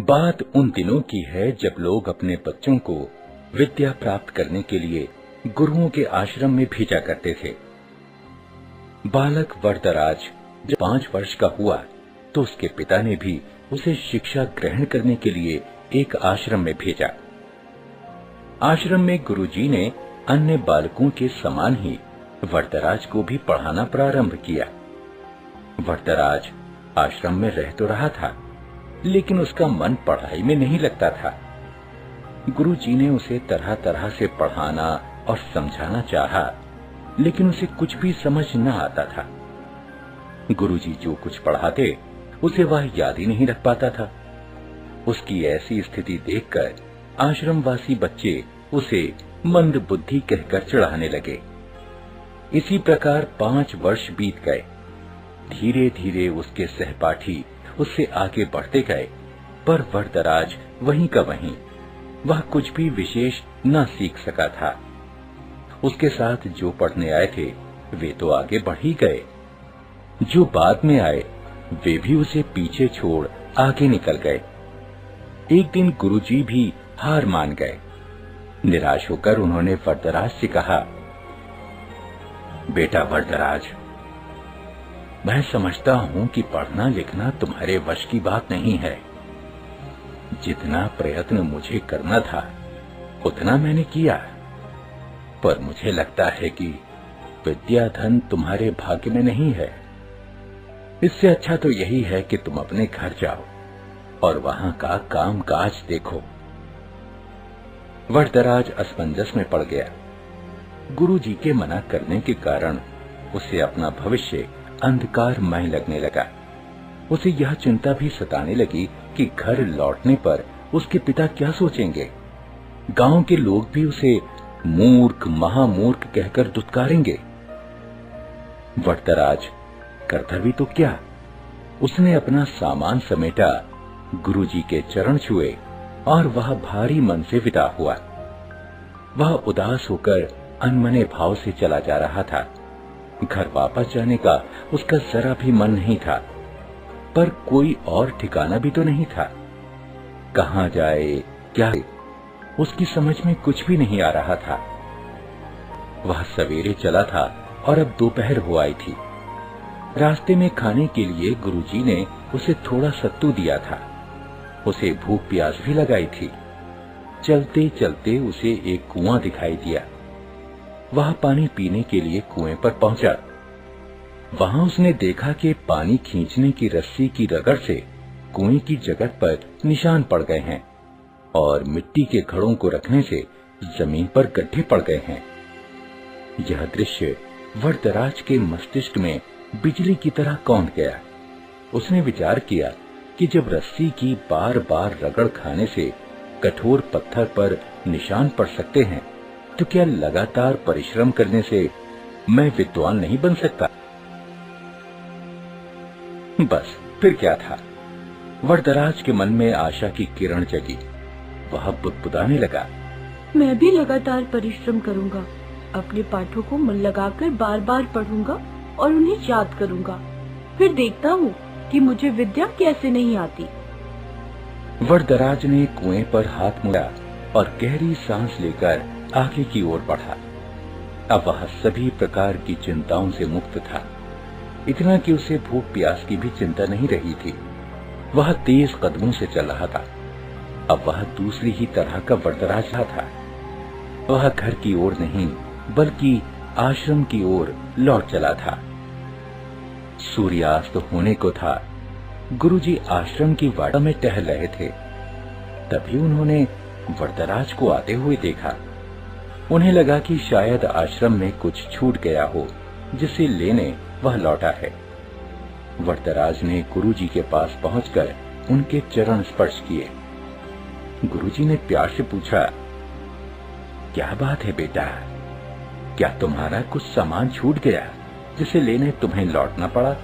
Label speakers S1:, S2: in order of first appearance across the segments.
S1: बात उन दिनों की है जब लोग अपने बच्चों को विद्या प्राप्त करने के लिए गुरुओं के आश्रम में भेजा करते थे। बालक वरदराज जब 5 वर्ष का हुआ तो उसके पिता ने भी उसे शिक्षा ग्रहण करने के लिए एक आश्रम में भेजा। आश्रम में गुरुजी ने अन्य बालकों के समान ही वरदराज को भी पढ़ाना प्रारंभ किया। वरदराज आश्रम में रह तो रहा था, लेकिन उसका मन पढ़ाई में नहीं लगता था। गुरुजी ने उसे तरह तरह से पढ़ाना और समझाना चाहा, लेकिन उसे कुछ भी समझ न आता था। गुरुजी जो कुछ पढ़ाते उसे वह याद ही नहीं रख पाता था। उसकी ऐसी स्थिति देखकर आश्रमवासी बच्चे उसे मंद बुद्धि कहकर चिढ़ाने लगे। इसी प्रकार 5 वर्ष बीत गए। धीरे धीरे उसके सहपाठी उससे आगे बढ़ते गए, पर वरदराज वहीं का वहीं, वह कुछ भी विशेष न सीख सका था। उसके साथ जो पढ़ने आए थे वे तो आगे बढ़ ही गए, जो बाद में आए वे भी उसे पीछे छोड़ आगे निकल गए। एक दिन गुरुजी भी हार मान गए। निराश होकर उन्होंने वरदराज से कहा, बेटा वरदराज, मैं समझता हूं कि पढ़ना लिखना तुम्हारे वश की बात नहीं है। जितना प्रयत्न मुझे करना था उतना मैंने किया, पर मुझे लगता है कि विद्या धन तुम्हारे भाग्य में नहीं है। इससे अच्छा तो यही है कि तुम अपने घर जाओ और वहां का काम काज देखो। वरदराज असमंजस में पड़ गया। गुरुजी के मना करने के कारण उसे अपना भविष्य अंधकारमय लगने लगा। उसे यह चिंता भी सताने लगी कि घर लौटने पर उसके पिता क्या सोचेंगे। गांव के लोग भी उसे मूर्ख महामूर्ख कहकर दुत्कारेंगे। वरदराज करता भी तो क्या, उसने अपना सामान समेटा, गुरुजी के चरण छुए और वह भारी मन से विदा हुआ। वह उदास होकर अनमने भाव से चला जा रहा था। घर वापस जाने का उसका जरा भी मन नहीं था, पर कोई और ठिकाना भी तो नहीं था। कहां जाए क्या, उसकी समझ में कुछ भी नहीं आ रहा था। वह सवेरे चला था और अब दोपहर हो आई थी। रास्ते में खाने के लिए गुरुजी ने उसे थोड़ा सत्तू दिया था। उसे भूख प्यास भी लगाई थी। चलते चलते उसे एक कुआं दिखाई दिया। वह पानी पीने के लिए कुएं पर पहुंचा। वहां उसने देखा कि पानी खींचने की रस्सी की रगड़ से कुएं की जगह पर निशान पड़ गए हैं और मिट्टी के घड़ों को रखने से जमीन पर गड्ढे पड़ गए हैं। यह दृश्य वरदराज के मस्तिष्क में बिजली की तरह कौंध गया। उसने विचार किया कि जब रस्सी की बार बार रगड़ खाने से कठोर पत्थर पर निशान पड़ सकते हैं, तो क्या लगातार परिश्रम करने से मैं विद्वान नहीं बन सकता? बस फिर क्या था, वरदराज के मन में आशा की किरण जगी। वह बुदबुदाने लगा,
S2: मैं भी लगातार परिश्रम करूंगा, अपने पाठों को मन लगाकर बार बार पढ़ूंगा और उन्हें याद करूंगा। फिर देखता हूँ कि मुझे विद्या कैसे नहीं आती।
S1: वरदराज ने कुएं पर हाथ मुड़ा और गहरी सांस लेकर आगे की ओर बढ़ा। अब वह सभी प्रकार की चिंताओं से मुक्त था, इतना कि उसे भूख प्यास की भी चिंता नहीं रही थी। वह तेज कदमों से चल रहा था। अब वह दूसरी ही तरह का वरदराज था। वह घर की ओर नहीं बल्कि आश्रम की ओर लौट चला था। सूर्यास्त होने को था। गुरुजी आश्रम की वाड़ा में टहल रहे थे। तभी उन्होंने वरदराज को आते हुए देखा। उन्हें लगा कि शायद आश्रम में कुछ छूट गया हो, जिसे लेने वह लौटा है। वरदराज ने गुरुजी के पास पहुंचकर उनके चरण स्पर्श किए। गुरुजी ने प्यार से पूछा, क्या बात है बेटा, क्या तुम्हारा कुछ सामान छूट गया जिसे लेने तुम्हें लौटना पड़ा?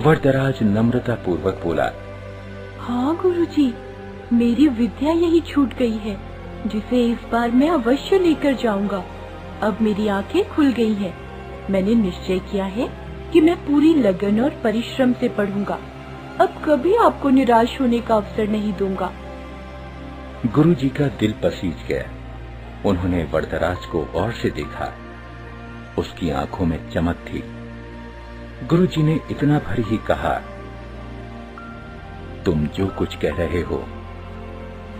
S1: वरदराज नम्रता पूर्वक बोला,
S2: हाँ गुरुजी, मेरी विद्या यही छूट गई है, जिसे इस बार मैं अवश्य लेकर जाऊंगा। अब मेरी आंखें खुल गई हैं। मैंने निश्चय किया है कि मैं पूरी लगन और परिश्रम से पढ़ूंगा। अब कभी आपको निराश होने का अवसर नहीं दूंगा।
S1: गुरुजी का दिल पसीज गया। उन्होंने वरदराज को गौर से देखा। उसकी आंखों में चमक थी। गुरुजी ने इतना भर ही कहा, तुम जो कुछ कह रहे हो,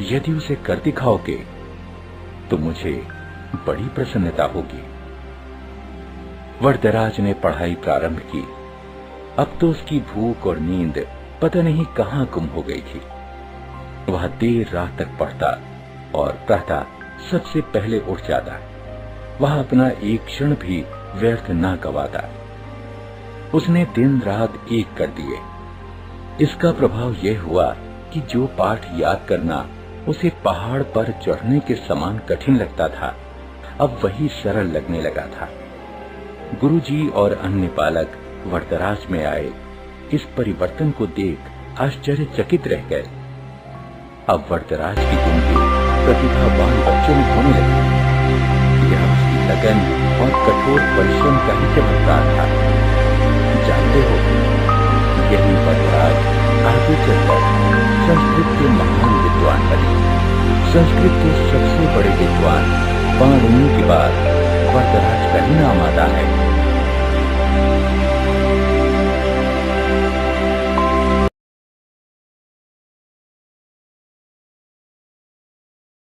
S1: यदि उसे कर दिखाओगे तो मुझे बड़ी प्रसन्नता होगी। वरदराज ने पढ़ाई प्रारंभ की। अब तो उसकी भूख और नींद पता नहीं कहां गुम हो गई थी। वह देर रात तक पढ़ता और प्रातः सबसे पहले उठ जाता। वह अपना एक क्षण भी व्यर्थ न गवाता। उसने दिन रात एक कर दिए। इसका प्रभाव यह हुआ कि जो पाठ याद करना उसे पहाड़ पर चढ़ने के समान कठिन लगता था, अब वही सरल लगने लगा था। गुरुजी और अन्य बालक वरदराज में आए इस परिवर्तन को देख आश्चर्यचकित रह गए। अब वरदराज की जिंदगी प्रतिभावान बच्चों में होने लगी। यह उसकी लगन और कठोर परिश्रम का ही चमत्कार था। जानते हो, यही वरदराज आगे चलकर संस्कृत के महान विद्वान बने। संस्कृत के सबसे बड़े विद्वान पाणिनि के बाद वरदराज का ही नाम आता है।